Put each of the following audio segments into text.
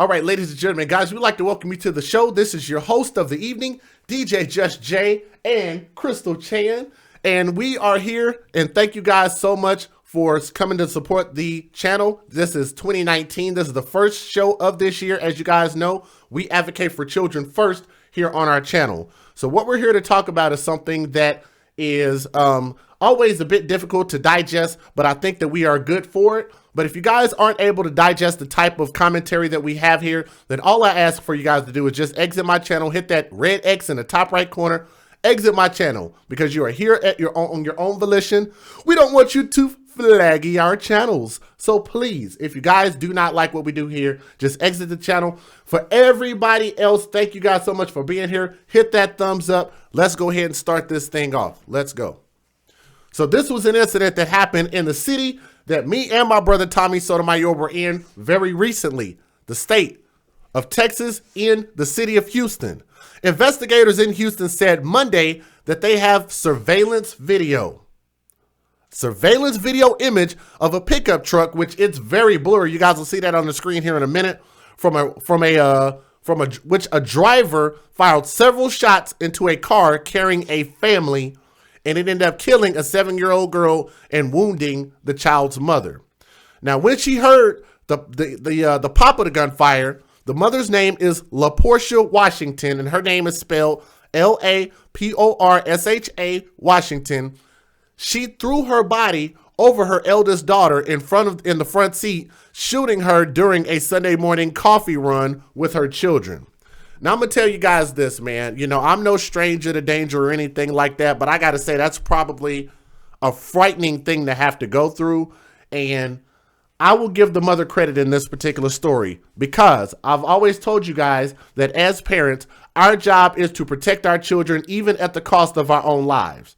All right, ladies and gentlemen, guys, we'd like to welcome you to the show. This is your host of the evening, DJ Just Jay and Crystal Chan. And we are here, and thank you guys so much for coming to support the channel. This is 2019. This is the first show of this year. As you guys know, we advocate for children first here on our channel. So what we're here to talk about is something that is always a bit difficult to digest, but I think that we are good for it. But if you guys aren't able to digest the type of commentary that we have here, then all I ask for you guys to do is just exit my channel, hit that red X in the top right corner, exit my channel, because you are here at on your own volition. We don't want you to flaggy our channels. So please, if you guys do not like what we do here, just exit the channel. For everybody else, thank you guys so much for being here. Hit that thumbs up. Let's go ahead and start this thing off. Let's go. So this was an incident that happened in the city that me and my brother Tommy Sotomayor were in very recently, the state of Texas in the city of Houston. Investigators in Houston said Monday that they have surveillance video image of a pickup truck, which it's very blurry. You guys will see that on the screen here in a minute, which a driver fired several shots into a car carrying a family, and it ended up killing a 7-year-old girl and wounding the child's mother. Now, when she heard the pop of the gunfire, the mother's name is LaPortia Washington, and her name is spelled Laporsha Washington. She threw her body over her eldest daughter in the front seat, shooting her during a Sunday morning coffee run with her children. Now, I'm going to tell you guys this, man. You know, I'm no stranger to danger or anything like that, but I got to say that's probably a frightening thing to have to go through. And I will give the mother credit in this particular story, because I've always told you guys that as parents, our job is to protect our children, even at the cost of our own lives.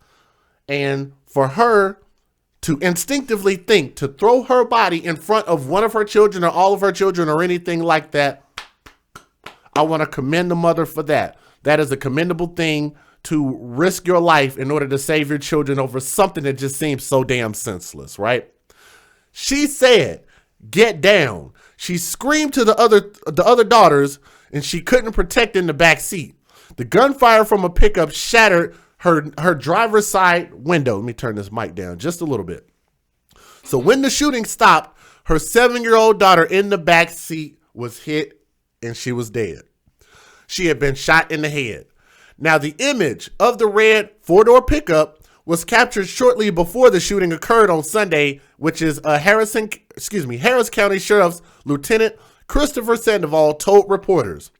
And for her to instinctively think to throw her body in front of one of her children or all of her children or anything like that, I want to commend the mother for that. That is a commendable thing, to risk your life in order to save your children over something that just seems so damn senseless, right? She said, "Get down." She screamed to the other daughters, and she couldn't protect in the back seat. The gunfire from a pickup shattered her driver's side window. Let me turn this mic down just a little bit. So when the shooting stopped, her 7-year-old daughter in the back seat was hit, and she was dead. She had been shot in the head. Now, the image of the red 4-door pickup was captured shortly before the shooting occurred on Sunday, which is Harris County Sheriff's Lieutenant Christopher Sandoval told reporters.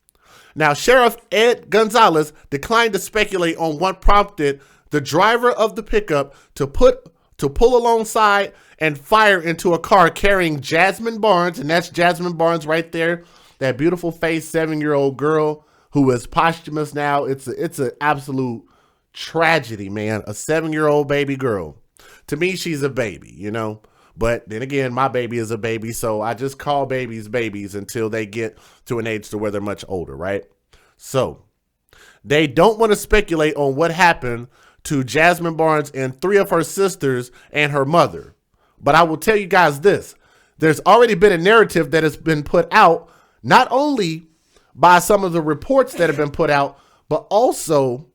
Now, Sheriff Ed Gonzalez declined to speculate on what prompted the driver of the pickup to pull alongside and fire into a car carrying Jazmine Barnes, and that's Jazmine Barnes right there, that beautiful face 7-year-old girl who is posthumous now. It's an absolute tragedy, man. A 7-year-old baby girl. To me, she's a baby, you know. But then again, my baby is a baby, so I just call babies babies until they get to an age to where they're much older, right? So they don't want to speculate on what happened to Jazmine Barnes and 3 of her sisters and her mother. But I will tell you guys this. There's already been a narrative that has been put out, not only by some of the reports that have been put out, but also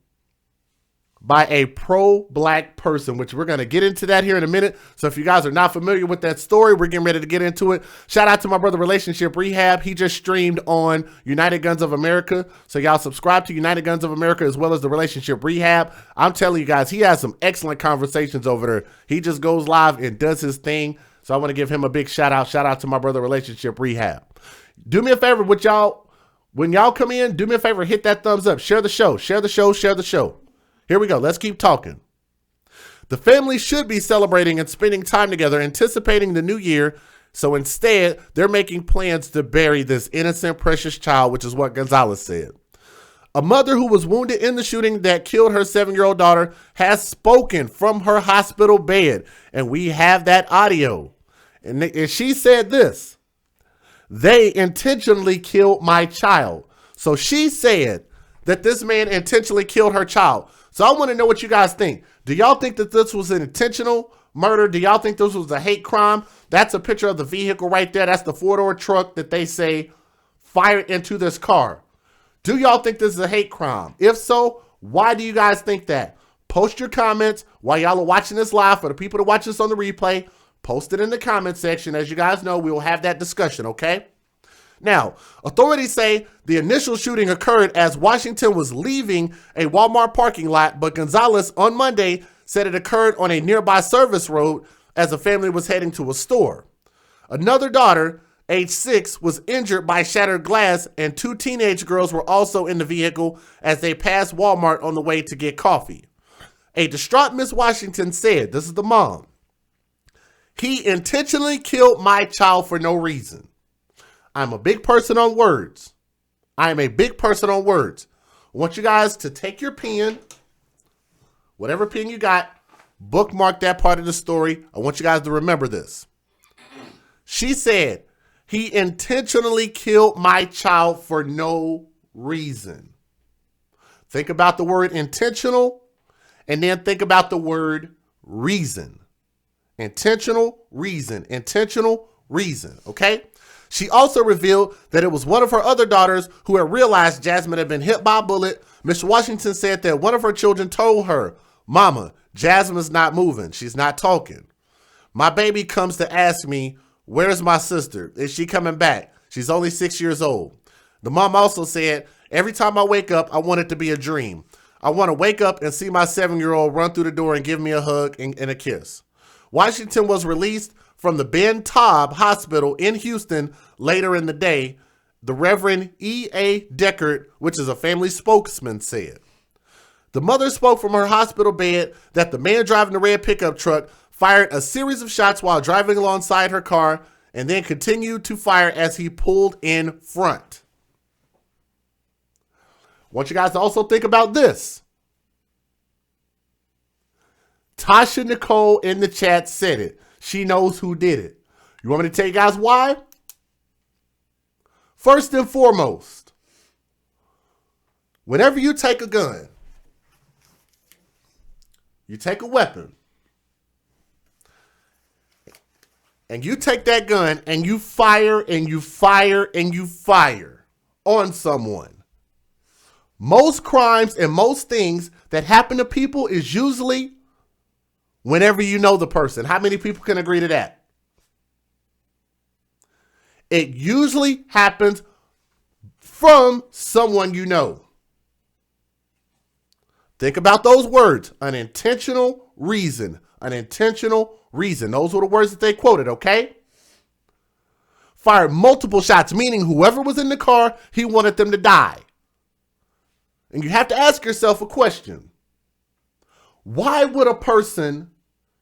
by a pro-black person, which we're going to get into that here in a minute. So if you guys are not familiar with that story, we're getting ready to get into it. Shout out to my brother Relationship Rehab. He just streamed on United Guns of America. So y'all subscribe to United Guns of America as well as the Relationship Rehab. I'm telling you guys, he has some excellent conversations over there. He just goes live and does his thing. So I want to give him a big shout out. Shout out to my brother Relationship Rehab. Do me a favor with y'all. When y'all come in, do me a favor, hit that thumbs up. Share the show. Share the show. Share the show. Here we go. Let's keep talking. The family should be celebrating and spending time together, anticipating the new year. So instead, they're making plans to bury this innocent, precious child, which is what Gonzalez said. A mother who was wounded in the shooting that killed her 7-year-old daughter has spoken from her hospital bed, and we have that audio. And she said this: "They intentionally killed my child." So she said that this man intentionally killed her child. So I want to know what you guys think. Do y'all think that this was an intentional murder? Do y'all think this was a hate crime? That's a picture of the vehicle right there. That's the 4-door truck that they say fired into this car. Do y'all think this is a hate crime? If so, why do you guys think that? Post your comments while y'all are watching this live. For the people that watch this on the replay, post it in the comment section. As you guys know, we will have that discussion, okay? Now, authorities say the initial shooting occurred as Washington was leaving a Walmart parking lot, but Gonzalez on Monday said it occurred on a nearby service road as a family was heading to a store. Another daughter, age 6, was injured by shattered glass, and 2 teenage girls were also in the vehicle as they passed Walmart on the way to get coffee. A distraught Miss Washington said, this is the mom, "He intentionally killed my child for no reason. I'm a big person on words. I am a big person on words. I want you guys to take your pen, whatever pen you got, bookmark that part of the story. I want you guys to remember this. She said, he intentionally killed my child for no reason." Think about the word intentional, and then think about the word reason. Intentional reason, okay? She also revealed that it was one of her other daughters who had realized Jazmine had been hit by a bullet. Miss Washington said that one of her children told her, "Mama, Jazmine's not moving. She's not talking. My baby comes to ask me, where's my sister? Is she coming back? She's only 6 years old." The mom also said, "Every time I wake up, I want it to be a dream. I want to wake up and see my 7-year-old run through the door and give me a hug and a kiss." Washington was released from the Ben Taub Hospital in Houston later in the day, the Reverend E.A. Deckard, which is a family spokesman, said. The mother spoke from her hospital bed that the man driving the red pickup truck fired a series of shots while driving alongside her car and then continued to fire as he pulled in front. I want you guys to also think about this. Tasha Nicole in the chat said it. She knows who did it. You want me to tell you guys why? First and foremost, whenever you take a gun, you take a weapon, and you take that gun and you fire and you fire and you fire on someone, most crimes and most things that happen to people is usually whenever you know the person. How many people can agree to that? It usually happens from someone you know. Think about those words. An intentional reason. An intentional reason. Those were the words that they quoted, okay? Fired multiple shots, meaning whoever was in the car, he wanted them to die. And you have to ask yourself a question. Why would a person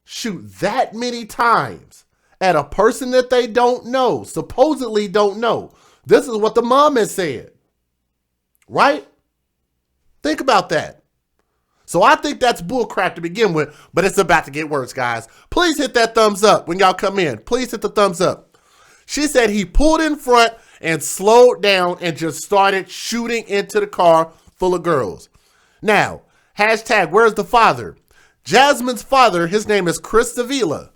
shoot that many times at a person that they don't know, supposedly don't know? This is what the mom has said, right? Think about that. So I think that's bullcrap to begin with, but it's about to get worse, guys. Please hit that thumbs up when y'all come in. Please hit the thumbs up. She said he pulled in front and slowed down and just started shooting into the car full of girls. Now, hashtag, where's the father? Jazmine's father, his name is Chris Davila,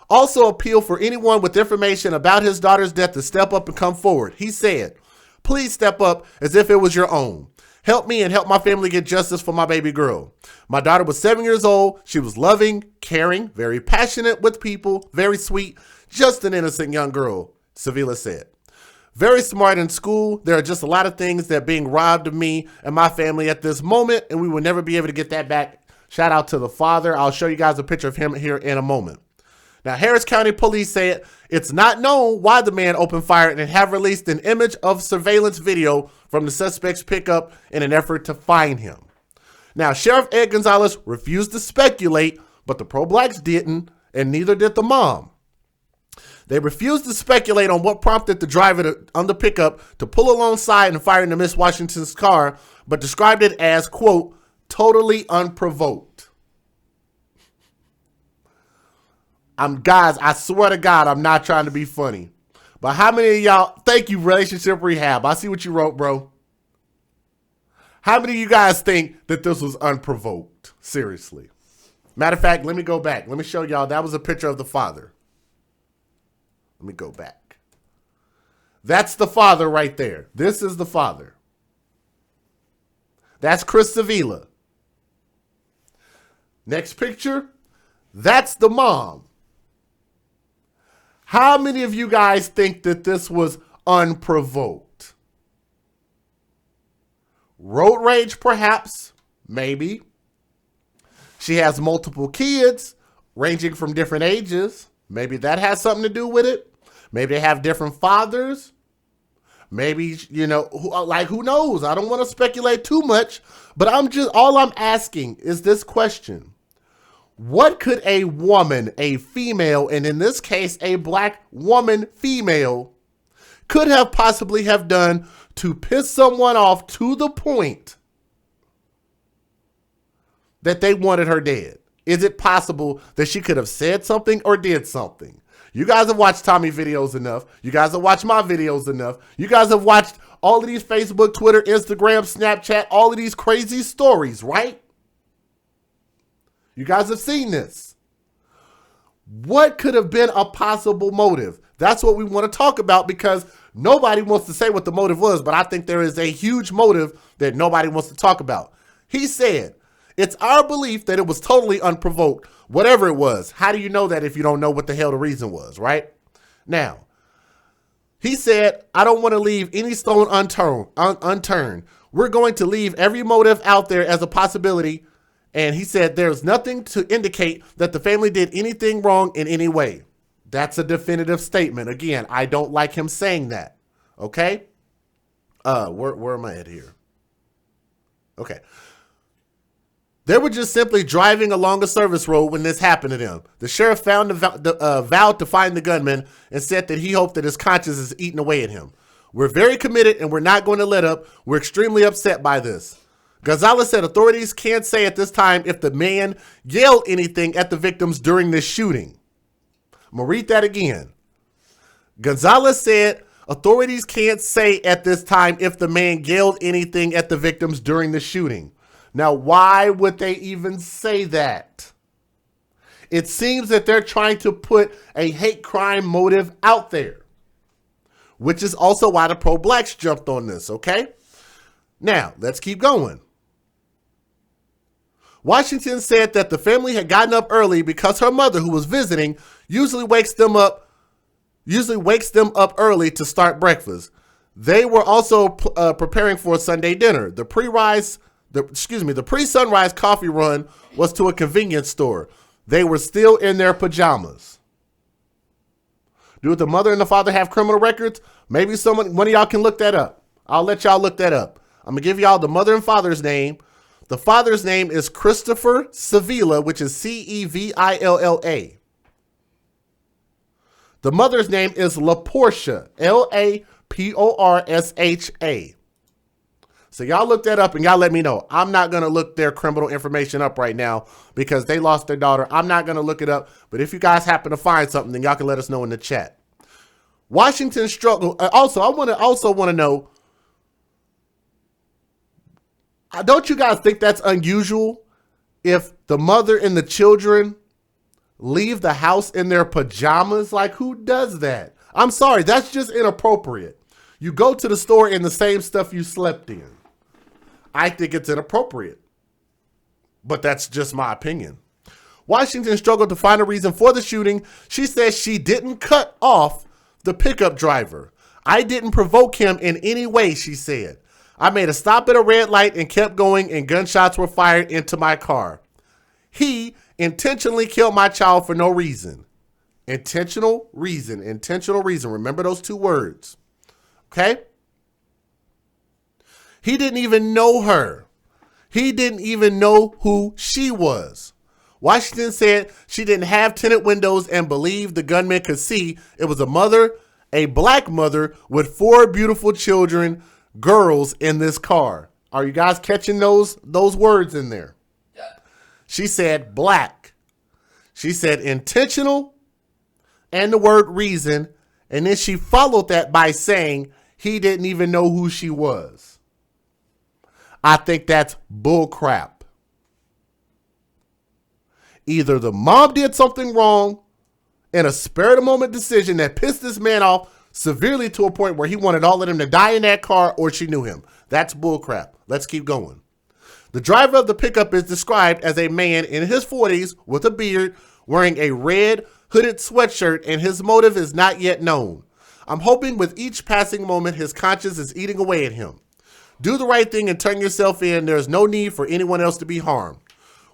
also appealed for anyone with information about his daughter's death to step up and come forward. He said, "Please step up as if it was your own. Help me and help my family get justice for my baby girl. My daughter was 7 years old. She was loving, caring, very passionate with people, very sweet, just an innocent young girl," Davila said. "Very smart in school. There are just a lot of things that are being robbed of me and my family at this moment, and we will never be able to get that back." Shout out to the father. I'll show you guys a picture of him here in a moment. Now, Harris County Police said it's not known why the man opened fire and have released an image of surveillance video from the suspect's pickup in an effort to find him. Now, Sheriff Ed Gonzalez refused to speculate, but the pro-blacks didn't, and neither did the mom. They refused to speculate on what prompted the driver on the pickup to pull alongside and fire into Miss Washington's car, but described it as, quote, totally unprovoked. Guys, I swear to God, I'm not trying to be funny. But how many of y'all, thank you, Relationship Rehab. I see what you wrote, bro. How many of you guys think that this was unprovoked? Seriously. Matter of fact, let me go back. Let me show y'all. That was a picture of the father. Let me go back. That's the father right there. This is the father. That's Chris Sevilla. Next picture. That's the mom. How many of you guys think that this was unprovoked? Road rage, perhaps, maybe. She has multiple kids ranging from different ages. Maybe that has something to do with it. Maybe they have different fathers. Maybe, you know, who knows? I don't want to speculate too much, but all I'm asking is this question. What could a woman, a female, and in this case, a black woman female, could have possibly have done to piss someone off to the point that they wanted her dead? Is it possible that she could have said something or did something? You guys have watched Tommy videos enough. You guys have watched my videos enough. You guys have watched all of these Facebook, Twitter, Instagram, Snapchat, all of these crazy stories, right? You guys have seen this. What could have been a possible motive? That's what we want to talk about, because nobody wants to say what the motive was, but I think there is a huge motive that nobody wants to talk about. He said, it's our belief that it was totally unprovoked, whatever it was. How do you know that if you don't know what the hell the reason was, right? Now, he said, I don't want to leave any stone unturned. We're going to leave every motive out there as a possibility. And he said, there's nothing to indicate that the family did anything wrong in any way. That's a definitive statement. Again, I don't like him saying that. Okay. Where am I at here? Okay. They were just simply driving along a service road when this happened to them. The sheriff vowed to find the gunman and said that he hoped that his conscience is eating away at him. We're very committed and we're not going to let up. We're extremely upset by this. Gonzalez said authorities can't say at this time if the man yelled anything at the victims during this shooting. I'm going to read that again. Gonzalez said authorities can't say at this time if the man yelled anything at the victims during the shooting. Now, why would they even say that? It seems that they're trying to put a hate crime motive out there, which is also why the pro-blacks jumped on this, okay? Now, let's keep going. Washington said that the family had gotten up early because her mother, who was visiting, usually wakes them up early to start breakfast. They were also preparing for a Sunday dinner. The pre-sunrise coffee run was to a convenience store. They were still in their pajamas. Do the mother and the father have criminal records? Maybe one of y'all can look that up. I'll let y'all look that up. I'm going to give y'all the mother and father's name. The father's name is Christopher Sevilla, which is Cevilla. The mother's name is LaPortia, Laporsha. So y'all look that up and y'all let me know. I'm not going to look their criminal information up right now because they lost their daughter. I'm not going to look it up. But if you guys happen to find something, then y'all can let us know in the chat. Washington struggle. Also, I want to know, don't you guys think that's unusual if the mother and the children leave the house in their pajamas? Like, who does that? I'm sorry, that's just inappropriate. You go to the store in the same stuff you slept in. I think it's inappropriate, but that's just my opinion. Washington struggled to find a reason for the shooting. She says she didn't cut off the pickup driver. I didn't provoke him in any way, she said. I made a stop at a red light and kept going, and gunshots were fired into my car. He intentionally killed my child for no reason. Intentional reason. Remember those two words. Okay? He didn't even know her. He didn't even know who she was. Washington said she didn't have tinted windows and believed the gunman could see it was a mother, a black mother with 4 beautiful children, girls in this car. Are you guys catching those words in there? Yeah. She said black. She said intentional and the word reason. And then she followed that by saying he didn't even know who she was. I think that's bull crap. Either the mom did something wrong in a spur of the moment decision that pissed this man off severely to a point where he wanted all of them to die in that car or she knew him. That's bullcrap. Let's keep going. The driver of the pickup is described as a man in his 40s with a beard, wearing a red hooded sweatshirt, and his motive is not yet known. I'm hoping with each passing moment his conscience is eating away at him. Do the right thing and turn yourself in. There is no need for anyone else to be harmed.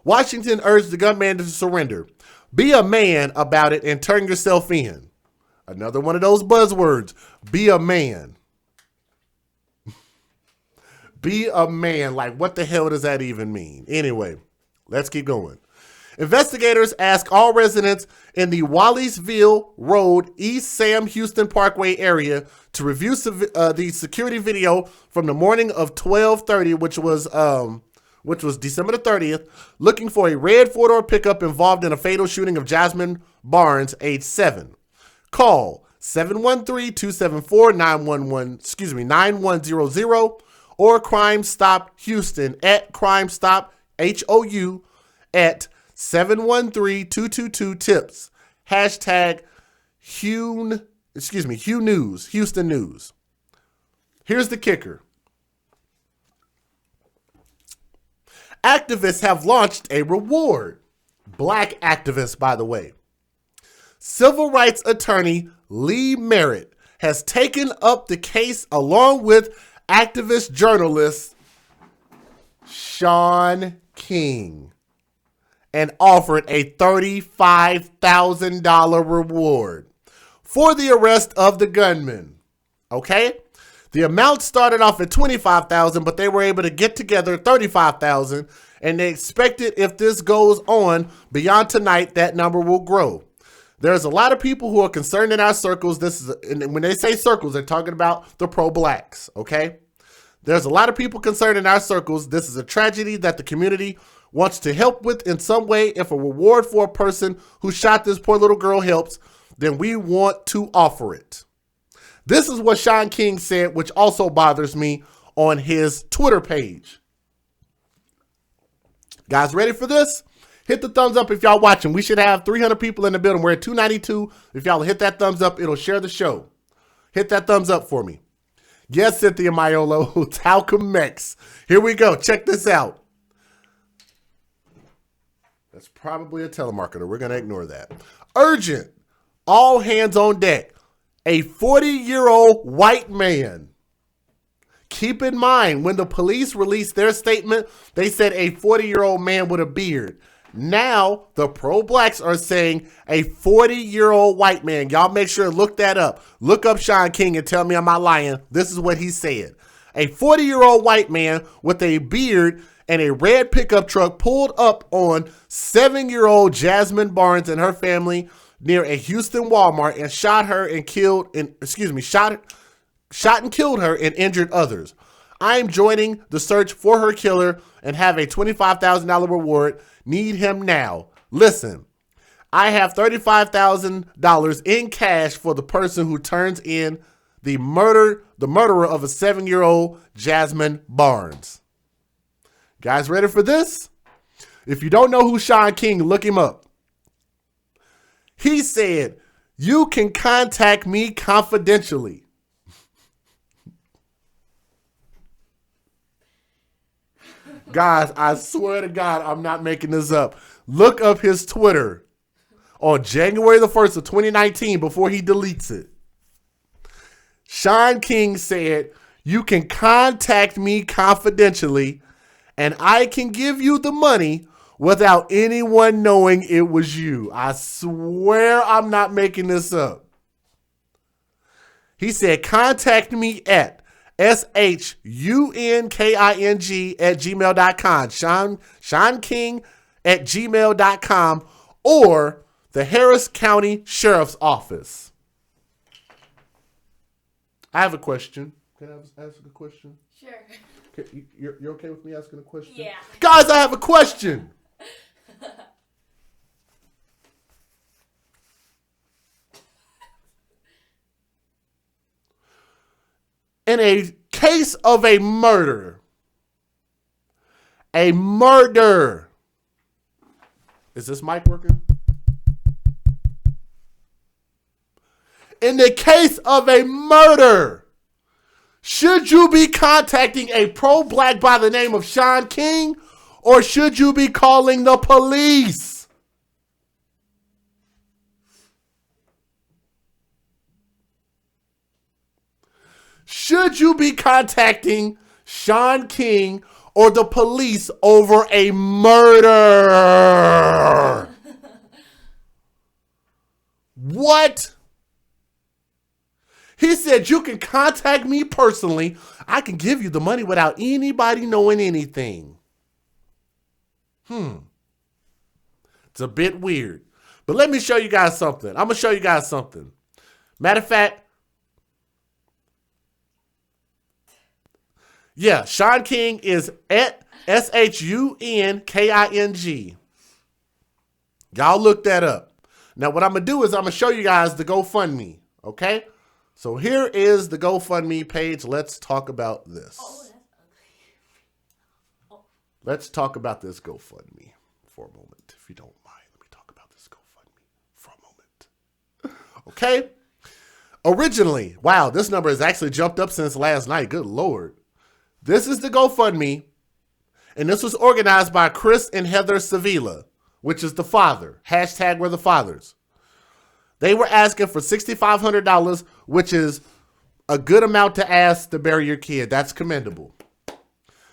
Washington urged the gunman to surrender. Be a man about it and turn yourself in. Another one of those buzzwords. Be a man. Be a man. Like, what the hell does that even mean? Anyway, let's keep going. Investigators ask all residents in the Wallisville Road, East Sam Houston Parkway area to review the security video from the morning of 12:30, which was December the 30th, looking for a red four-door pickup involved in a fatal shooting of Jazmine Barnes, age 7. Call 713-274-9100 or Crime Stop Houston at Crime Stop HOU at 713-222-TIPS. Hashtag Hugh News, Houston News. Here's the kicker. Activists have launched a reward. Black activists, by the way. Civil rights attorney Lee Merritt has taken up the case along with activist journalist Shaun King and offered a $35,000 reward for the arrest of the gunman. Okay? The amount started off at $25,000, but they were able to get together $35,000, and they expected if this goes on beyond tonight, that number will grow. There's a lot of people who are concerned in our circles. And when they say circles, they're talking about the pro-blacks, okay? There's a lot of people concerned in our circles. This is a tragedy that the community wants to help with in some way. If a reward for a person who shot this poor little girl helps, then we want to offer it. This is what Shaun King said, which also bothers me, on his Twitter page. Guys, ready for this? Hit the thumbs up if y'all watching. We should have 300 people in the building. We're at 292. If y'all hit that thumbs up, it'll share the show. Hit that thumbs up for me. Yes, Cynthia Maiolo, Talcum Mex. Here we go. Check this out. That's probably a telemarketer. We're going to ignore that. Urgent. All hands on deck. A 40-year-old white man. Keep in mind, when the police released their statement, they said a 40-year-old man with a beard. Now, the pro-blacks are saying a 40-year-old white man. Y'all make sure to look that up. Look up Shaun King and tell me I'm not lying. This is what he said. A 40-year-old white man with a beard and a red pickup truck pulled up on 7-year-old Jazmine Barnes and her family near a Houston Walmart and shot and killed her and injured others. I am joining the search for her killer and have a $25,000 reward. Need him now. Listen, I have $35,000 in cash for the person who turns in the murderer of a 7-year-old Jazmine Barnes. Guys, ready for this? If you don't know who Shaun King, look him up. He said, you can contact me confidentially. Guys, I swear to God, I'm not making this up. Look up his Twitter on January the 1st of 2019 before he deletes it. Shaun King said, you can contact me confidentially and I can give you the money without anyone knowing it was you. I swear I'm not making this up. He said, contact me at SHUNKING@gmail.com. Shaun King at gmail.com or the Harris County Sheriff's Office. I have a question. Can I ask a question? Sure. Okay, you're okay with me asking a question? Yeah. Guys, I have a question. In a case of a murder, is this mic working? in the case of a murder, should you be contacting a pro-black by the name of Shaun King, or should you be calling the police? Should you be contacting Shaun King or the police over a murder? What? He said, you can contact me personally. I can give you the money without anybody knowing anything. It's a bit weird. But let me show you guys something. I'm going to show you guys something. Matter of fact, yeah, Shaun King is at SHUNKING. Y'all look that up. Now, what I'm going to do is I'm going to show you guys the GoFundMe, okay? So here is the GoFundMe page. Let's talk about this. Let's talk about this GoFundMe for a moment, if you don't mind. Let me talk about this GoFundMe for a moment. Okay? Originally, wow, this number has actually jumped up since last night. Good Lord. This is the GoFundMe, and this was organized by Chris and Heather Sevilla, which is the father. Hashtag we're the fathers. They were asking for $6,500, which is a good amount to ask to bury your kid. That's commendable.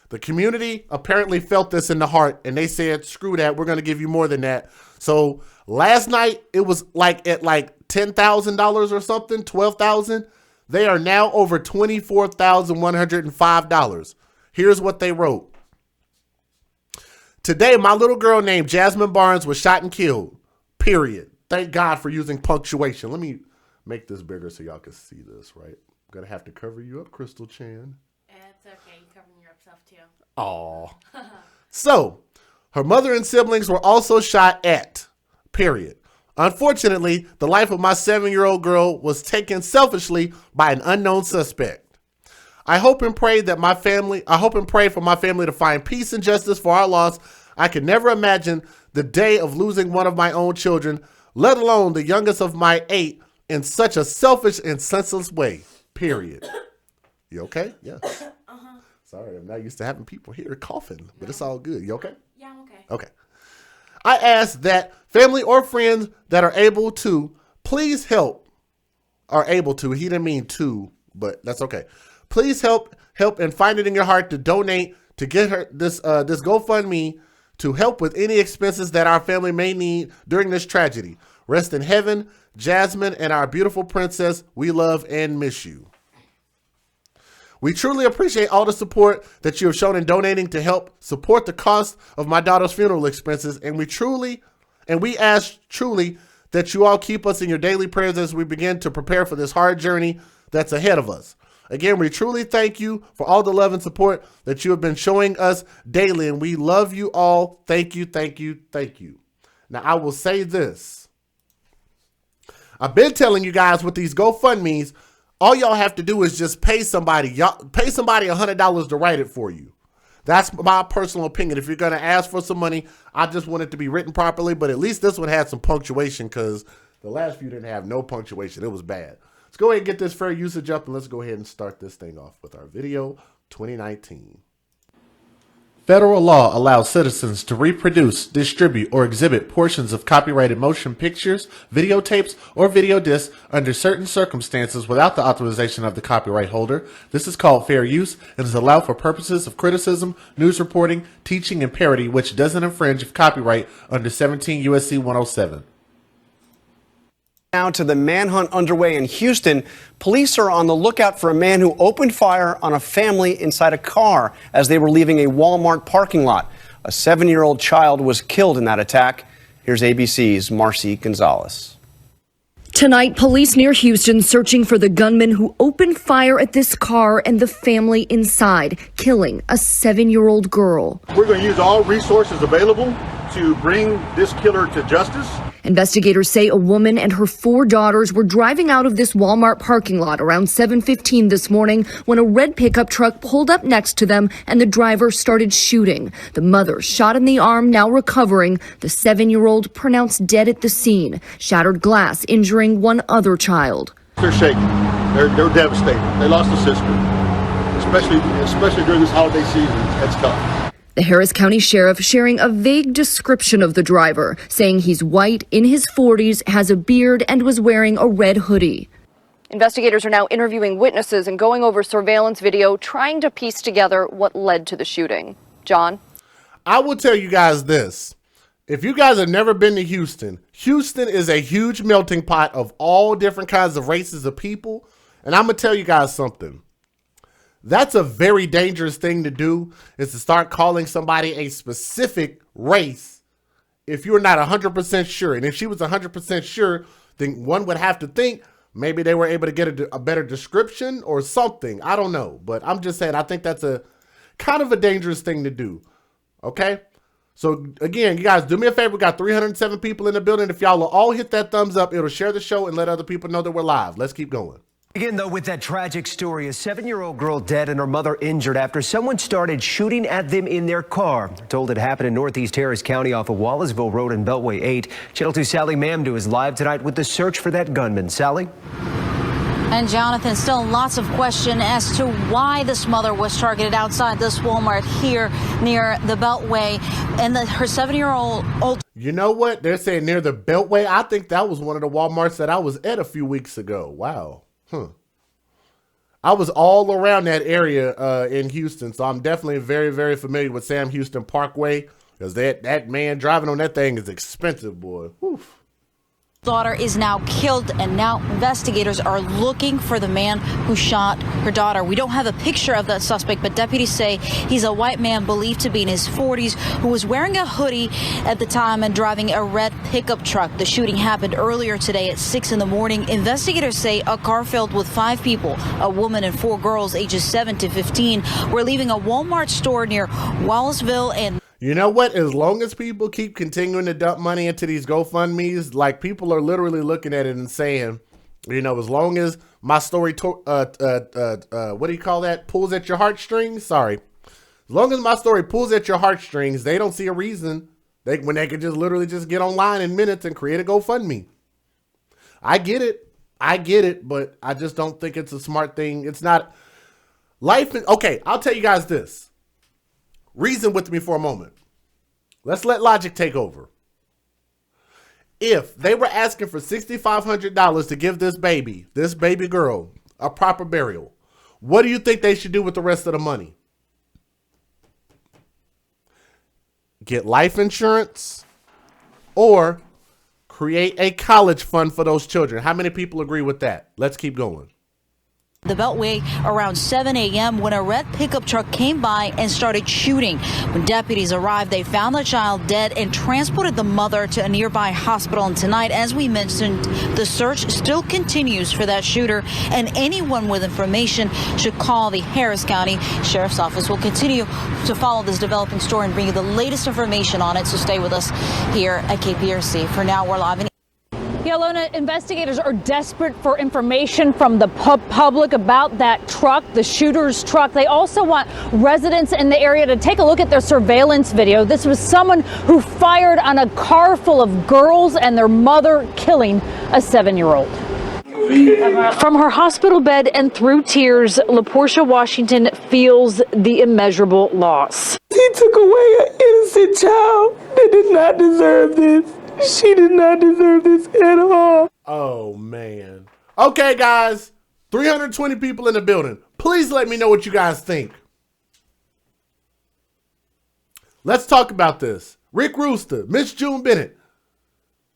The community apparently felt this in the heart, and they said, screw that, we're going to give you more than that. So last night, it was like at like $10,000 or something, $12,000. They are now over $24,105. Here's what they wrote. Today, my little girl named Jazmine Barnes was shot and killed, period. Thank God for using punctuation. Let me make this bigger so y'all can see this, right? I'm going to have to cover you up, Crystal Chan. It's okay. You covering yourself too. Aw. So, her mother and siblings were also shot at, period. Unfortunately, the life of my 7-year-old girl was taken selfishly by an unknown suspect. I hope and pray for my family to find peace and justice for our loss. I could never imagine the day of losing one of my own children, let alone the youngest of my 8, in such a selfish and senseless way, period. You okay? Yeah. Sorry, I'm not used to having people here coughing, but it's all good. You okay? Yeah, I'm okay. Okay. I ask that family or friends that are able to, please help. Are able to. He didn't mean to, but that's okay. Please help and find it in your heart to donate to get her this GoFundMe to help with any expenses that our family may need during this tragedy. Rest in heaven, Jazmine and our beautiful princess. We love and miss you. We truly appreciate all the support that you have shown in donating to help support the cost of my daughter's funeral expenses, and we ask truly that you all keep us in your daily prayers as we begin to prepare for this hard journey that's ahead of us. Again, we truly thank you for all the love and support that you have been showing us daily, and we love you all. Thank you, thank you, thank you. Now, I will say this. I've been telling you guys with these GoFundMes, all y'all have to do is just pay somebody. Y'all pay somebody $100 to write it for you. That's my personal opinion. If you're going to ask for some money, I just want it to be written properly, but at least this one had some punctuation because the last few didn't have no punctuation. It was bad. Let's go ahead and get this fair usage up, and let's go ahead and start this thing off with our video 2019. Federal law allows citizens to reproduce, distribute, or exhibit portions of copyrighted motion pictures, videotapes, or video discs under certain circumstances without the authorization of the copyright holder. This is called fair use and is allowed for purposes of criticism, news reporting, teaching, and parody, which doesn't infringe of copyright under 17 U.S.C. 107. Now to the manhunt underway in Houston. Police are on the lookout for a man who opened fire on a family inside a car as they were leaving a Walmart parking lot. A 7-year-old child was killed in that attack. Here's ABC's Marcy Gonzalez. Tonight, police near Houston searching for the gunman who opened fire at this car and the family inside, killing a 7-year-old girl. We're going to use all resources available to bring this killer to justice. Investigators say a woman and her 4 daughters were driving out of this Walmart parking lot around 7:15 this morning when a red pickup truck pulled up next to them and the driver started shooting. The mother shot in the arm, now recovering. The 7-year-old pronounced dead at the scene. Shattered glass injuring one other child. They're shaken. They're devastated. They lost a sister. Especially during this holiday season. It's tough. The Harris County Sheriff sharing a vague description of the driver, saying he's white, in his 40s, has a beard, and was wearing a red hoodie. Investigators are now interviewing witnesses and going over surveillance video, trying to piece together what led to the shooting. John? I will tell you guys this. If you guys have never been to Houston, Houston is a huge melting pot of all different kinds of races of people. And I'm going to tell you guys something. That's a very dangerous thing to do, is to start calling somebody a specific race if you're not 100% sure. And if she was 100% sure, then one would have to think maybe they were able to get a better description or something. I don't know. But I'm just saying, I think that's a kind of a dangerous thing to do. Okay? So, again, you guys, do me a favor. We got 307 people in the building. If y'all will all hit that thumbs up, it'll share the show and let other people know that we're live. Let's keep going. Begin, though, with that tragic story. A 7-year-old girl dead and her mother injured after someone started shooting at them in their car. Told it happened in Northeast Harris County off of Wallaceville Road and Beltway 8. Channel 2 Sally Mamdou is live tonight with the search for that gunman. Sally? And Jonathan, still lots of question as to why this mother was targeted outside this Walmart here near the Beltway. And her 7-year-old... You know what? They're saying near the Beltway. I think that was one of the Walmarts that I was at a few weeks ago. Wow. I was all around that area in Houston, so I'm definitely very, very familiar with Sam Houston Parkway, because that man driving on that thing is expensive, boy. Oof. Daughter is now killed, and now investigators are looking for the man who shot her daughter. We don't have a picture of that suspect, but deputies say he's a white man believed to be in his 40s who was wearing a hoodie at the time and driving a red pickup truck. The shooting happened earlier today at 6 in the morning. Investigators say a car filled with 5 people, a woman and 4 girls ages 7 to 15, were leaving a Walmart store near Wallaceville and... You know what? As long as people keep continuing to dump money into these GoFundMes, like, people are literally looking at it and saying, you know, as long as my story, what do you call that? Pulls at your heartstrings? Sorry. As long as my story pulls at your heartstrings, they don't see a reason when they could just literally just get online in minutes and create a GoFundMe. I get it, but I just don't think it's a smart thing. It's not life. Okay, I'll tell you guys this. Reason with me for a moment. Let's let logic take over. If they were asking for $6,500 to give this baby girl, a proper burial, what do you think they should do with the rest of the money? Get life insurance or create a college fund for those children? How many people agree with that? Let's keep going. The Beltway around 7 a.m. when a red pickup truck came by and started shooting. When deputies arrived, they found the child dead and transported the mother to a nearby hospital. And tonight, as we mentioned, the search still continues for that shooter, and anyone with information should call the Harris County Sheriff's Office. We'll continue to follow this developing story and bring you the latest information on it, so stay with us here at KPRC. For now, we're live in Yelena, investigators are desperate for information from the public about that truck, the shooter's truck. They also want residents in the area to take a look at their surveillance video. This was someone who fired on a car full of girls and their mother, killing a 7-year-old. From her hospital bed and through tears, LaPortia Washington feels the immeasurable loss. He took away an innocent child that did not deserve this. She did not deserve this at all. Oh, man. Okay, guys. 320 people in the building. Please let me know what you guys think. Let's talk about this. Rick Rooster, Miss June Bennett,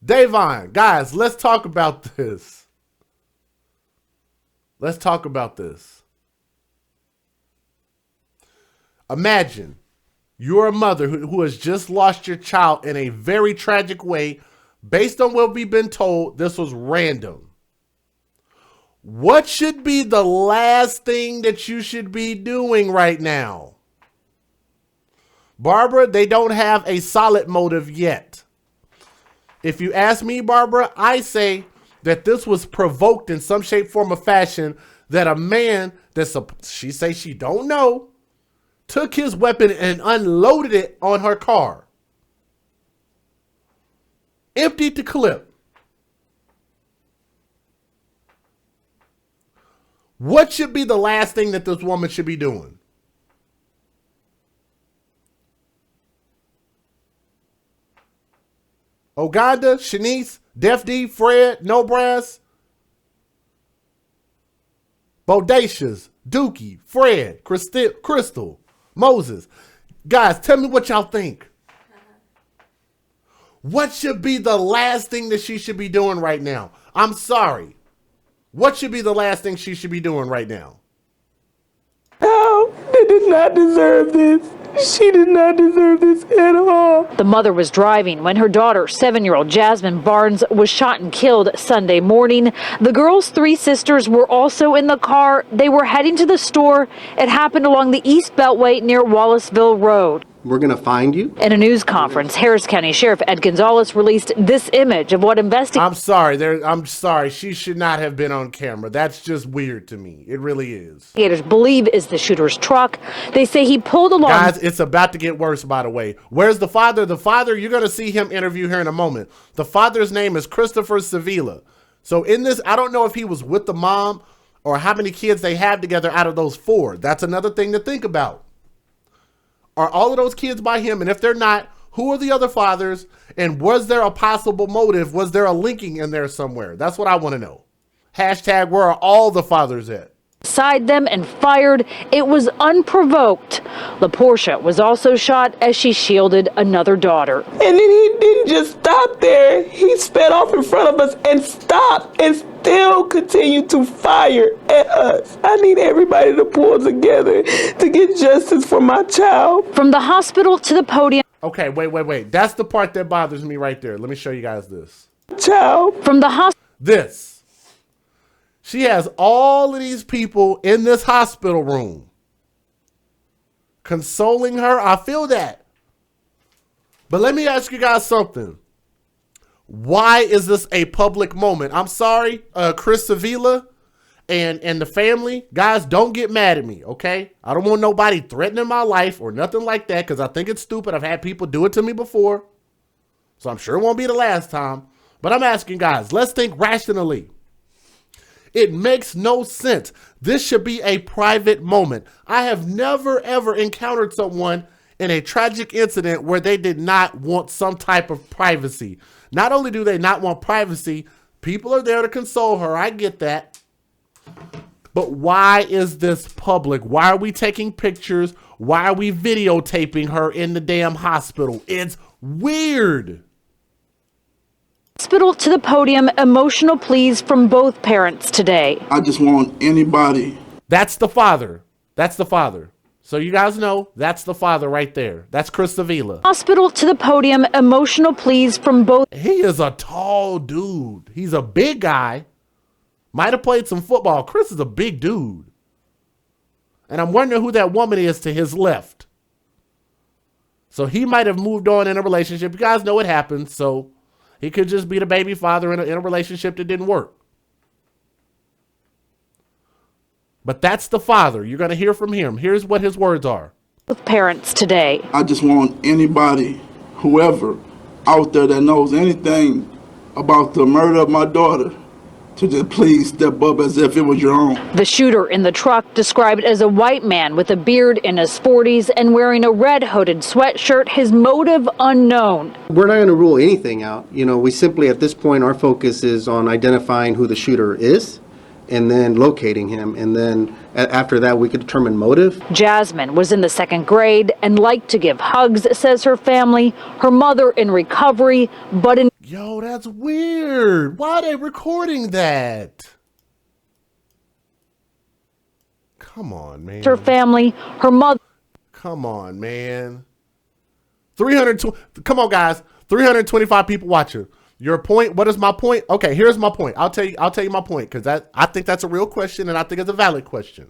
Davine. Guys, let's talk about this. Let's talk about this. Imagine you're a mother who has just lost your child in a very tragic way. Based on what we've been told, this was random. What should be the last thing that you should be doing right now? Barbara, they don't have a solid motive yet. If you ask me, Barbara, I say that this was provoked in some shape, form, or fashion, that a man she say she don't know, took his weapon and unloaded it on her car. Emptied the clip. What should be the last thing that this woman should be doing? Oganda, Shanice, Def D, Fred, No Brass, Bodacious, Dookie, Fred, Crystal, Moses. Guys, tell me what y'all think. What should be the last thing that she should be doing right now? I'm sorry. What should be the last thing she should be doing right now? No, they did not deserve this. She did not deserve this at all. The mother was driving when her daughter, 7-year-old Jazmine Barnes, was shot and killed Sunday morning. The girl's 3 sisters were also in the car. They were heading to the store. It happened along the East Beltway near Wallaceville Road. We're going to find you. In a news conference, Harris County Sheriff Ed Gonzalez released this image of what investigators... I'm sorry. She should not have been on camera. That's just weird to me. It really is. Believe is the shooter's truck. They say he pulled along... Guys, it's about to get worse, by the way. Where's the father? The father, you're going to see him interview here in a moment. The father's name is Christopher Sevilla. So in this, I don't know if he was with the mom or how many kids they have together out of those 4. That's another thing to think about. Are all of those kids by him? And if they're not, who are the other fathers? And was there a possible motive? Was there a linking in there somewhere? That's what I want to know. Hashtag, where are all the fathers at? Beside them and fired. It was unprovoked. LaPortia was also shot as she shielded another daughter. And then he didn't just stop there. He sped off in front of us and stopped and still continued to fire at us. I need everybody to pull together to get justice for my child. From the hospital to the podium. Okay, wait. That's the part that bothers me right there. Let me show you guys this. Child. From the hospital. This. She has all of these people in this hospital room consoling her. I feel that. But let me ask you guys something. Why is this a public moment? I'm sorry, Chris Sevilla and the family. Guys, don't get mad at me, okay? I don't want nobody threatening my life or nothing like that because I think it's stupid. I've had people do it to me before. So I'm sure it won't be the last time. But I'm asking guys, let's think rationally. It makes no sense. This should be a private moment. I have never, ever encountered someone in a tragic incident where they did not want some type of privacy. Not only do they not want privacy, people are there to console her. I get that. But why is this public? Why are we taking pictures? Why are we videotaping her in the damn hospital? It's weird. Hospital to the podium, emotional pleas from both parents today. I just want anybody. That's the father. That's the father. So you guys know, that's the father right there. That's Chris Sevilla. Hospital to the podium, emotional pleas from both. He is a tall dude. He's a big guy. Might have played some football. Chris is a big dude. And I'm wondering who that woman is to his left. So he might have moved on in a relationship. You guys know what happens, so... He could just be the baby father in a relationship that didn't work. But that's the father. You're going to hear from him. Here's what his words are. With parents today. I just want anybody, whoever out there that knows anything about the murder of my daughter, to just please step up as if it was your own. The shooter in the truck, described as a white man with a beard in his 40s and wearing a red hooded sweatshirt, his motive unknown. We're not going to rule anything out. You know, we simply, at this point, our focus is on identifying who the shooter is and then locating him. And then after that, we could determine motive. Jazmine was in the 2nd grade and liked to give hugs, says her family. Her mother in recovery, but in... Yo, that's weird. Why are they recording that? Come on, man. Her family, her mother. Come on, man. 320. Come on, guys. 325 people watching. Your point. What is my point? Okay, here's my point. I'll tell you my point because I think that's a real question and I think it's a valid question.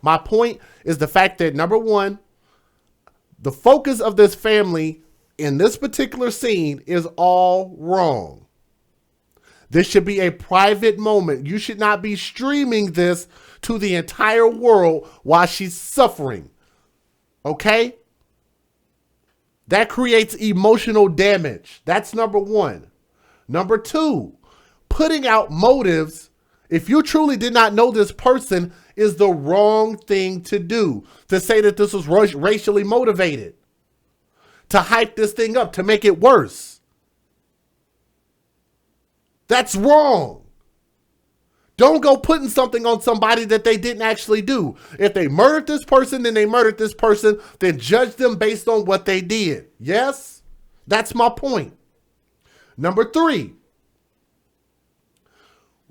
My point is the fact that, number one, the focus of this family in this particular scene is all wrong. This should be a private moment. You should not be streaming this to the entire world while she's suffering. Okay? That creates emotional damage. That's number one. Number two, putting out motives If you truly did not know this person, is the wrong thing to do. To say that this was racially motivated. To hype this thing up, to make it worse. That's wrong. Don't go putting something on somebody that they didn't actually do. If they murdered this person, then they murdered this person. Then judge them based on what they did. Yes? That's my point. Number 3.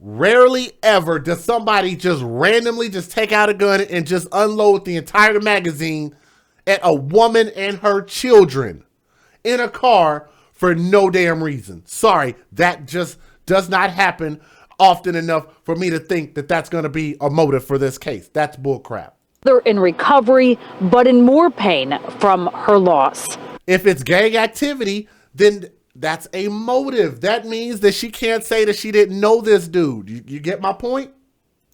Rarely ever does somebody just randomly just take out a gun and just unload the entire magazine at a woman and her children in a car for no damn reason. Sorry, that just does not happen often enough for me to think that that's going to be a motive for this case. That's bullcrap. They're in recovery, but in more pain from her loss. If it's gang activity, then that's a motive. That means that she can't say that she didn't know this dude. You get my point?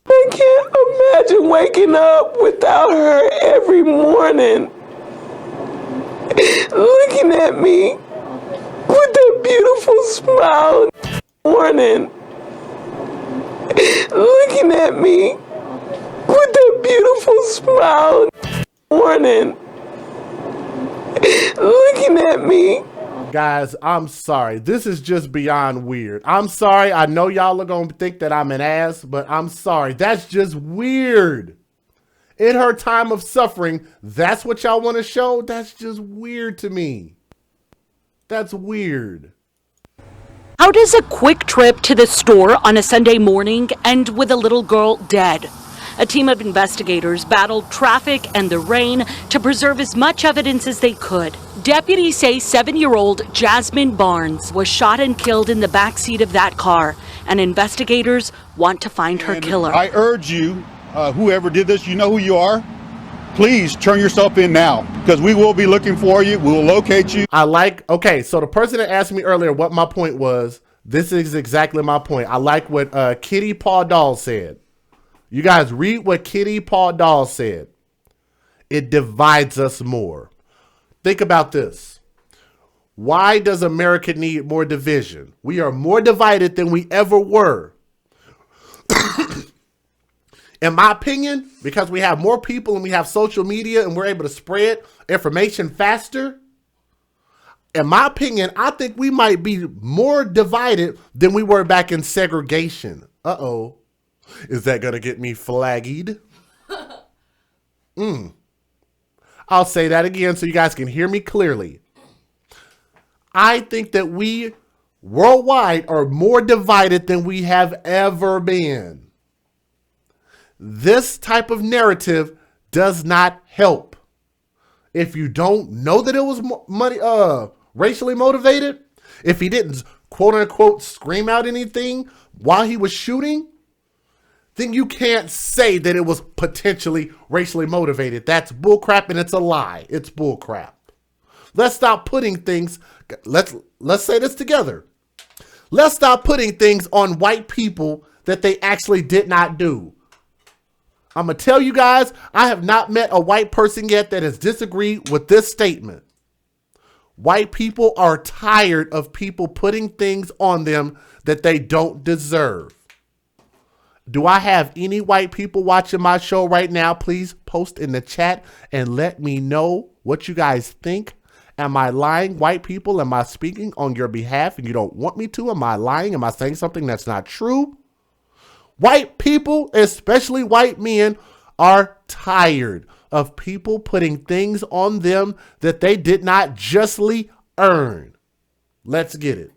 I can't imagine waking up without her every morning, looking at me with that beautiful smile. Morning, looking at me with that beautiful smile. Morning, looking at me. Guys, I'm sorry. This is just beyond weird. I'm sorry. I know y'all are going to think that I'm an ass, but I'm sorry. That's just weird. In her time of suffering, that's what y'all want to show? That's just weird to me. That's weird. How does a quick trip to the store on a Sunday morning end with a little girl dead? A team of investigators battled traffic and the rain to preserve as much evidence as they could. Deputies say 7-year-old Jazmine Barnes was shot and killed in the backseat of that car, and investigators want to find her killer. I urge you, whoever did this, you know who you are. Please turn yourself in now, because we will be looking for you. We will locate you. Okay, so the person that asked me earlier what my point was, this is exactly my point. I like what Kitty Paw Doll said. You guys read what Kitty Paw Doll said. It divides us more. Think about this. Why does America need more division? We are more divided than we ever were. In my opinion, because we have more people and we have social media and we're able to spread information faster. In my opinion, I think we might be more divided than we were back in segregation. Uh-oh. Is that going to get me flagged? I'll say that again so you guys can hear me clearly. I think that we worldwide are more divided than we have ever been. This type of narrative does not help. If you don't know that it was racially motivated, if he didn't quote unquote scream out anything while he was shooting, then you can't say that it was potentially racially motivated. That's bullcrap and it's a lie. It's bullcrap. Let's stop putting things, let's say this together. Let's stop putting things on white people that they actually did not do. I'm going to tell you guys, I have not met a white person yet that has disagreed with this statement. White people are tired of people putting things on them that they don't deserve. Do I have any white people watching my show right now? Please post in the chat and let me know what you guys think. Am I lying, white people? Am I speaking on your behalf and you don't want me to? Am I lying? Am I saying something that's not true? White people, especially white men, are tired of people putting things on them that they did not justly earn. Let's get it.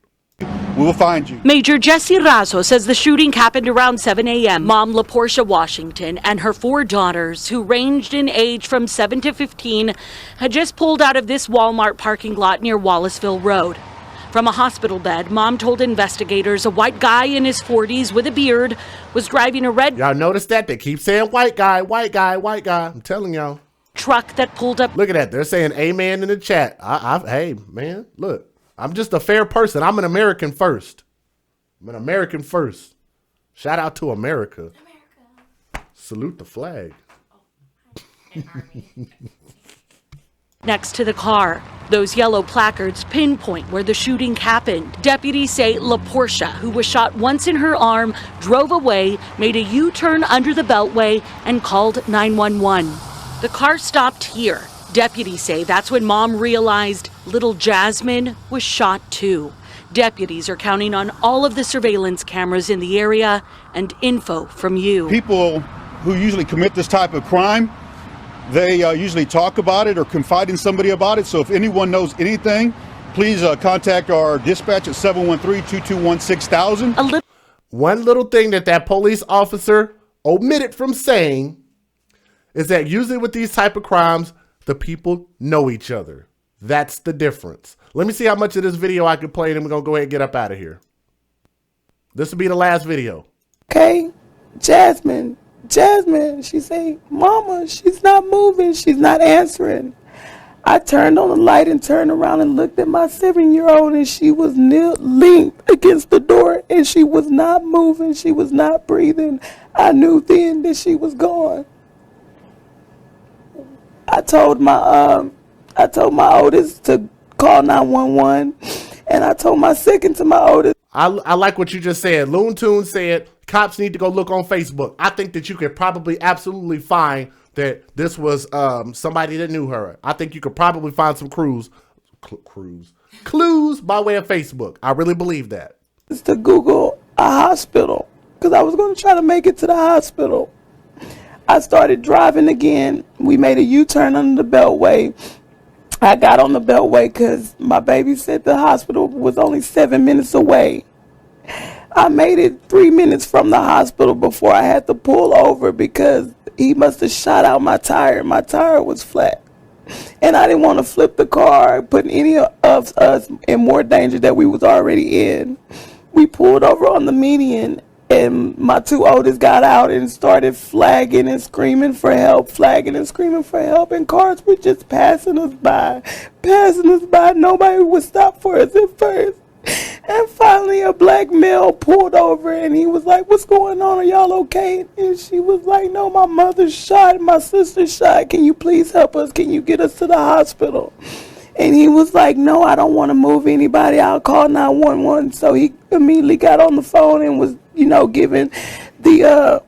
We will find you. Major Jesse Razo says the shooting happened around 7 a.m. Mom LaPortia Washington and her 4 daughters, who ranged in age from 7 to 15, had just pulled out of this Walmart parking lot near Wallaceville Road. From a hospital bed, Mom told investigators a white guy in his 40s with a beard was driving a red... Y'all notice that? They keep saying white guy, white guy, white guy. I'm telling y'all. ...truck that pulled up... Look at that. They're saying amen in the chat. Hey, man, look. I'm just a fair person. I'm an American first. I'm an American first. Shout out to America. Salute the flag. Next to the car. Those yellow placards pinpoint where the shooting happened. Deputies say LaPortia, who was shot once in her arm, drove away, made a U-turn under the Beltway, and called 911. The car stopped here. Deputies say that's when Mom realized little Jazmine was shot too. Deputies are counting on all of the surveillance cameras in the area and info from you. People who usually commit this type of crime, they usually talk about it or confide in somebody about it. So if anyone knows anything, please contact our dispatch at 713-221-6000. One little thing that police officer omitted from saying is that usually with these type of crimes, the people know each other. That's the difference. Let me see how much of this video I can play, and then we're going to go ahead and get up out of here. This will be the last video. Okay, Jazmine, she say, Mama, she's not moving, she's not answering. I turned on the light and turned around and looked at my 7-year-old, and she was leaned against the door, and she was not moving, she was not breathing. I knew then that she was gone. I told my oldest to call 911, and I told my second to my oldest. I like what you just said. Loon Toon said cops need to go look on Facebook. I think that you could probably absolutely find that this was somebody that knew her. I think you could probably find some clues by way of Facebook. I really believe that. It's to Google a hospital because I was going to try to make it to the hospital. I started driving again. We made a U-turn under the Beltway. I got on the Beltway because my baby said the hospital was only 7 minutes away. I made it 3 minutes from the hospital before I had to pull over because he must have shot out my tire. My tire was flat. And I didn't want to flip the car, putting any of us in more danger that we was already in. We pulled over on the median, and my two oldest got out and started flagging and screaming for help, and cars were just passing us by. Nobody would stop for us at first. And finally a black male pulled over, and he was like, what's going on? Are y'all okay? And she was like, no, my mother's shot, my sister's shot. Can you please help us? Can you get us to the hospital? And he was like, no, I don't want to move anybody. I'll call 911. So he immediately got on the phone and was, giving the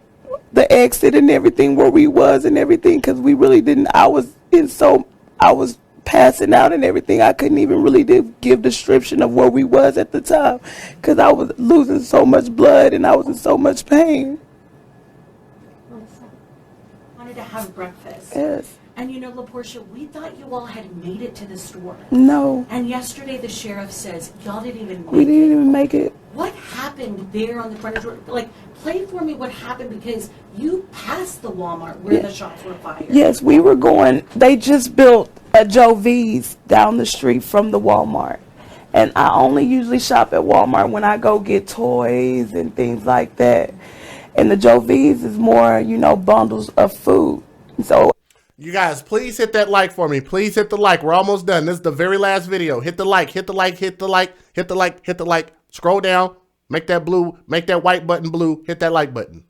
exit and everything where we was and everything, because we really didn't. I was passing out and everything. I couldn't even really give description of where we was at the time because I was losing so much blood and I was in so much pain. Melissa, wanted to have breakfast. Yes. And LaPortia, we thought you all had made it to the store. No. And yesterday the sheriff says y'all didn't even make it. We didn't even make it. What happened there on the front door? Like, play for me what happened, because you passed the Walmart where the shots were fired. Yes, we were going. They just built a Joe V's down the street from the Walmart. And I only usually shop at Walmart when I go get toys and things like that. And the Joe V's is more, bundles of food. So you guys, please hit that like for me. Please hit the like. We're almost done. This is the very last video. Hit the like, hit the like, hit the like, hit the like, hit the like. Scroll down, make that white button blue, hit that like button.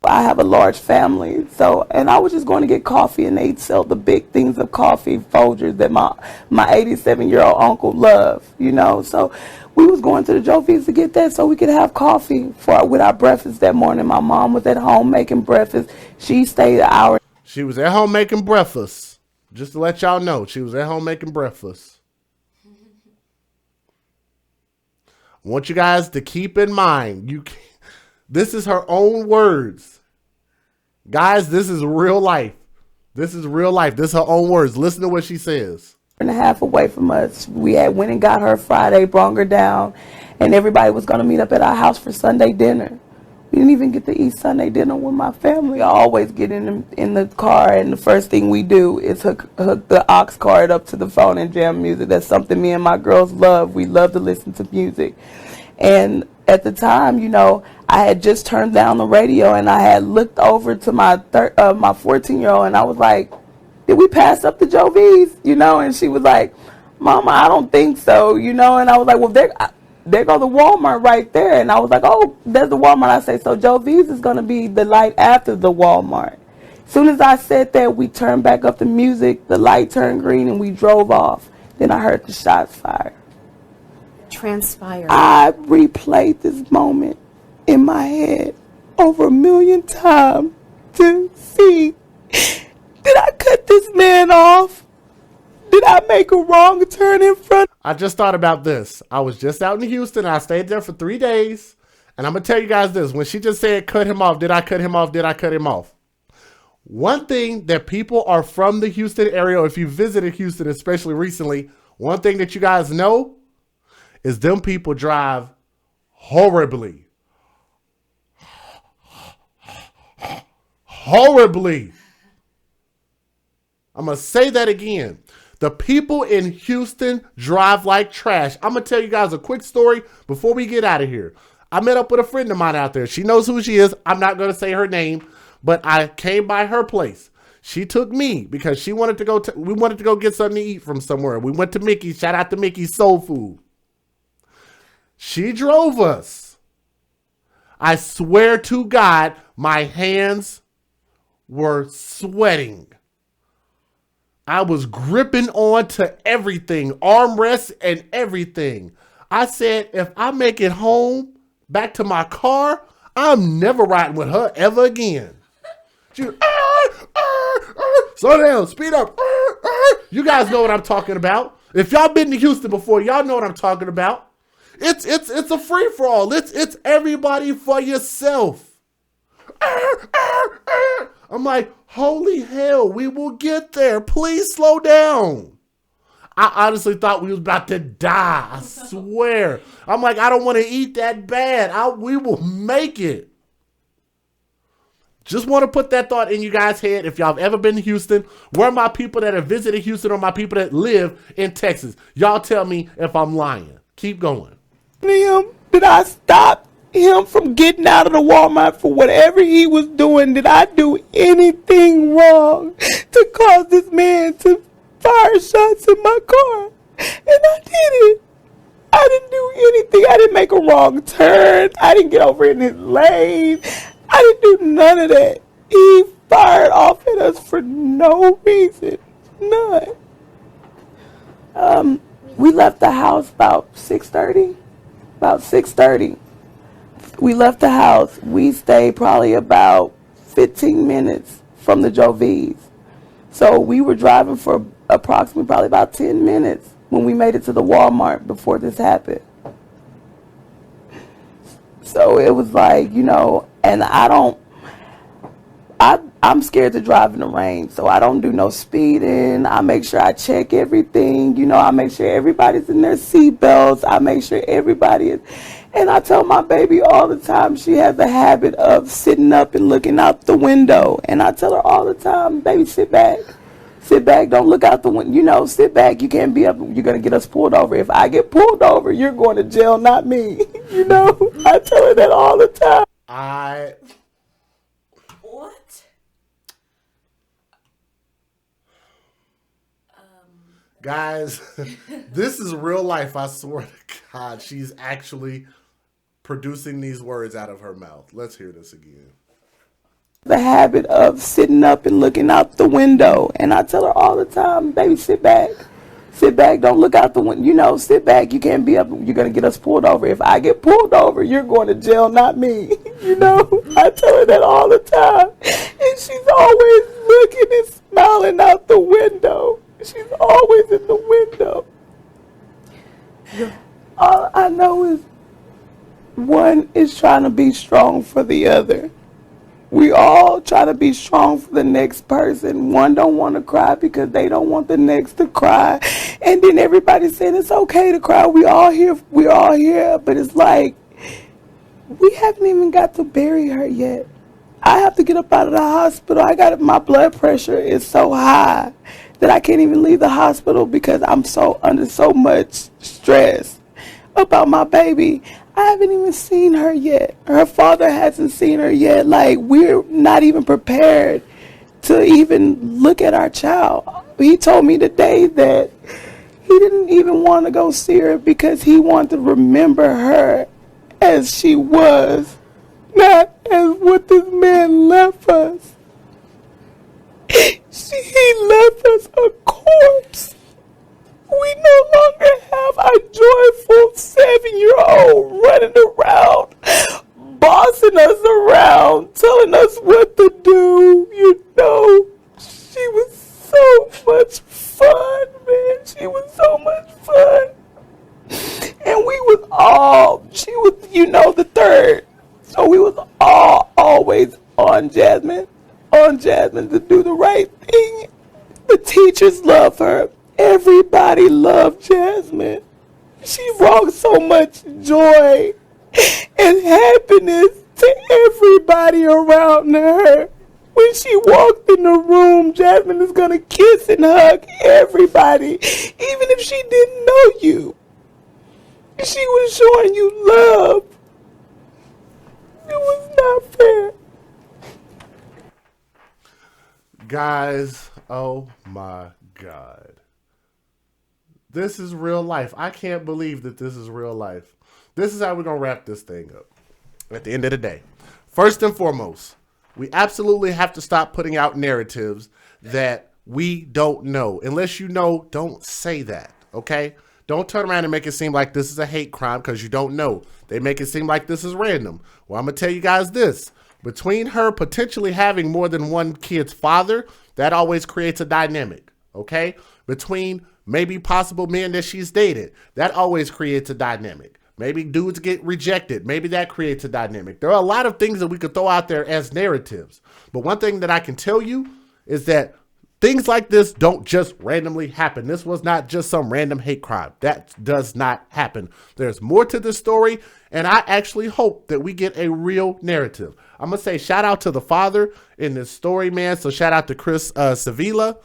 I have a large family, and I was just going to get coffee, and they sell the big things of coffee, Folgers, that my 87-year-old uncle loved, So we was going to the Joe V's to get that so we could have coffee with our breakfast that morning. My mom was at home making breakfast. She stayed an hour. She was at home making breakfast. Just to let y'all know, she was at home making breakfast. I want you guys to keep in mind, this is her own words. Guys, this is real life. This is real life. This is her own words. Listen to what she says. And a half away from us. We had went and got her Friday, brought her down, and everybody was going to meet up at our house for Sunday dinner. We didn't even get to eat Sunday dinner with my family. I always get in the car, and the first thing we do is hook the aux cord up to the phone and jam music. That's something me and my girls love. We love to listen to music. And at the time, I had just turned down the radio, and I had looked over to my 14-year-old, and I was like, did we pass up the Joe V's? And she was like, Mama, I don't think so, and I was like, well, there go the Walmart right there. And I was like, oh, there's the Walmart. I say, so Joe V's is going to be the light after the Walmart. As soon as I said that, we turned back up the music, the light turned green, and we drove off. Then I heard the shots fired. Transpired. I replayed this moment in my head over 1 million times to see, did I cut this man off? Did I make a wrong turn in front? I just thought about this. I was just out in Houston. I stayed there for 3 days. And I'm going to tell you guys this. When she just said, cut him off, did I cut him off? Did I cut him off? One thing that people are from the Houston area, or if you visited Houston, especially recently, one thing that you guys know is them people drive horribly. Horribly. I'm going to say that again. The people in Houston drive like trash. I'm going to tell you guys a quick story before we get out of here. I met up with a friend of mine out there. She knows who she is. I'm not going to say her name, but I came by her place. She took me because she wanted to go. We wanted to go get something to eat from somewhere. We went to Mickey's. Shout out to Mickey's Soul Food. She drove us. I swear to God, my hands were sweating. I was gripping on to everything, armrests and everything. I said, if I make it home, back to my car, I'm never riding with her ever again. She, slow down, speed up. You guys know what I'm talking about. If y'all been to Houston before, y'all know what I'm talking about. It's a free for all. It's everybody for yourself. I'm like, holy hell, we will get there. Please slow down. I honestly thought we was about to die. I swear. I'm like, I don't want to eat that bad. We will make it. Just want to put that thought in you guys' head. If y'all have ever been to Houston, where are my people that have visited Houston or my people that live in Texas? Y'all tell me if I'm lying. Keep going. Did I stop him from getting out of the Walmart for whatever he was doing? Did I do anything wrong to cause this man to fire shots in my car? And I didn't. I didn't do anything. I didn't make a wrong turn. I didn't get over in his lane. I didn't do none of that. He fired off at us for no reason. None. We left the house about 6:30. About 6:30. We left the house. We stayed probably about 15 minutes from the Jovies. So we were driving for approximately probably about 10 minutes when we made it to the Walmart before this happened. So it was like, you know, and I'm scared to drive in the rain, so I don't do no speeding. I make sure I check everything. You know, I make sure everybody's in their seatbelts. I make sure everybody is. And I tell my baby all the time, she has a habit of sitting up and looking out the window. And I tell her all the time, baby, sit back. Sit back, don't look out the window. You know, sit back. You can't be up. You're going to get us pulled over. If I get pulled over, you're going to jail, not me. You know, I tell her that all the time. What? Guys, this is real life. I swear to God, she's actually producing these words out of her mouth. Let's hear this again. The habit of sitting up and looking out the window. And I tell her all the time, baby, sit back. Sit back, don't look out the window. You know, sit back. You can't be up. You're going to get us pulled over. If I get pulled over, you're going to jail, not me. You know, I tell her that all the time. And she's always looking and smiling out the window. She's always in the window. All I know is one is trying to be strong for the other. We all try to be strong for the next person. One don't want to cry because they don't want the next to cry. And then everybody's saying it's okay to cry. We all here. But it's like, we haven't even got to bury her yet. I have to get up out of the hospital. My blood pressure is so high that I can't even leave the hospital because I'm under so much stress about my baby. I haven't even seen her yet. Her father hasn't seen her yet. Like, we're not even prepared to even look at our child. He told me today that he didn't even want to go see her because he wanted to remember her as she was, not as what this man left us. He left us a corpse. We know She was so much fun. And we was she was, the third. So we was always on Jazmine to do the right thing. The teachers love her. Everybody loved Jazmine. She brought so much joy and happiness to everybody around her. When she walked in the room, Jazmine is going to kiss and hug everybody, even if she didn't know you. She was showing you love. It was not fair. Guys, oh my God. This is real life. I can't believe that this is real life. This is how we're going to wrap this thing up at the end of the day. First and foremost, we absolutely have to stop putting out narratives that we don't know. Unless you know, don't say that, okay? Don't turn around and make it seem like this is a hate crime because you don't know. They make it seem like this is random. Well, I'm going to tell you guys this. Between her potentially having more than one kid's father, that always creates a dynamic, okay? Between maybe possible men that she's dated, that always creates a dynamic. Maybe dudes get rejected. Maybe that creates a dynamic. There are a lot of things that we could throw out there as narratives. But one thing that I can tell you is that things like this don't just randomly happen. This was not just some random hate crime. That does not happen. There's more to this story, and I actually hope that we get a real narrative. I'm going to say shout out to the father in this story, man. So shout out to Chris Sevilla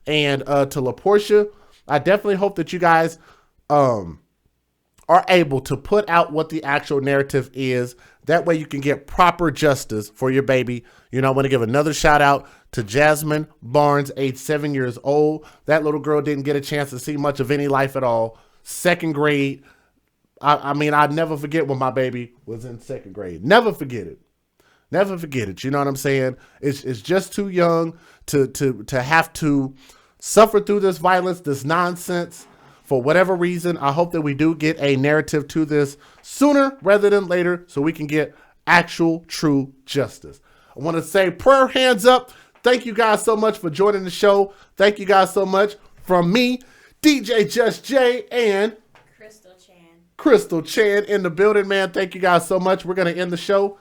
and to LaPortia. I definitely hope that you guys are able to put out what the actual narrative is. That way you can get proper justice for your baby. You know, I want to give another shout out to Jazmine Barnes, age 7 years old. That little girl didn't get a chance to see much of any life at all. Second grade. I mean, I'd never forget when my baby was in second grade. Never forget it. Never forget it. You know what I'm saying? It's just too young to have to suffer through this violence, this nonsense. For whatever reason, I hope that we do get a narrative to this sooner rather than later so we can get actual true justice. I want to say prayer hands up. Thank you guys so much for joining the show. Thank you guys so much from me, DJ Just Jay, and Crystal Chan in the building, man. Thank you guys so much. We're going to end the show